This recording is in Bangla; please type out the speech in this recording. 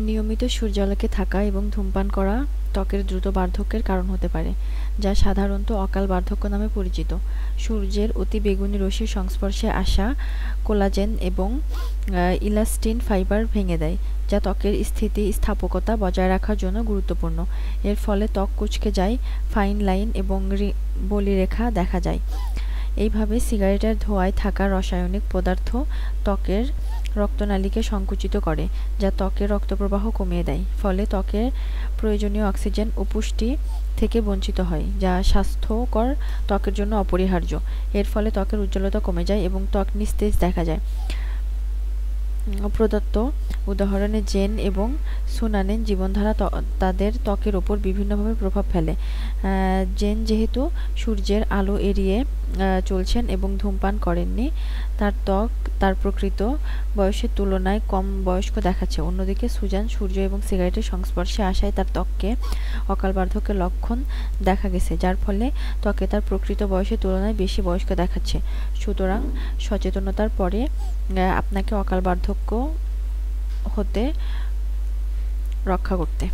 নিয়মিত সূর্যালোকে থাকা এবং ধূমপান করা ত্বকের দ্রুত বার্ধক্যের কারণ হতে পারে, যা সাধারণত অকাল বার্ধক্য নামে পরিচিত। সূর্যের অতিবেগুনি রশ্মির সংস্পর্শে আসা কোলাজেন এবং ইলাস্টিন ফাইবার ভেঙে দেয়, যা ত্বকের স্থিতিস্থাপকতা বজায় রাখার জন্য গুরুত্বপূর্ণ। এর ফলে ত্বক কুঁচকে যায়, ফাইন লাইন এবং বলিরেখা দেখা যায়। এইভাবে সিগারেটের ধোঁয়ায় থাকা রাসায়নিক পদার্থ ত্বকের রক্তনালীকে সংকুচিত করে, যা ত্বকের রক্তপ্রবাহ কমিয়ে দেয়। ফলে ত্বকের প্রয়োজনীয় অক্সিজেন ও পুষ্টি থেকে বঞ্চিত হয়, যা স্বাস্থ্যকর ত্বকের জন্য অপরিহার্য। এর ফলে ত্বকের উজ্জ্বলতা কমে যায় এবং ত্বক নিস্তেজ দেখা যায়। প্রদত্ত উদাহরণে জেন এবং সুনানেন জীবনধারা তাদের ত্বকের ওপর বিভিন্নভাবে প্রভাব ফেলে। জেন যেহেতু সূর্যের আলো এড়িয়ে চলছেন এবং ধূমপান করেননি, তার ত্বক তার প্রকৃত বয়সের তুলনায় কম বয়স্ক দেখাচ্ছে। অন্যদিকে সুজান সূর্য এবং সিগারেটের সংস্পর্শে আসায় তার ত্বকে অকাল বার্ধক্যের লক্ষণ দেখা গেছে, যার ফলে ত্বকে তার প্রকৃত বয়সের তুলনায় বেশি বয়স্ক দেখাচ্ছে। সুতরাং সচেতনতার পরে আপনাকে অকাল বার্ধক্য হতে রক্ষা করতে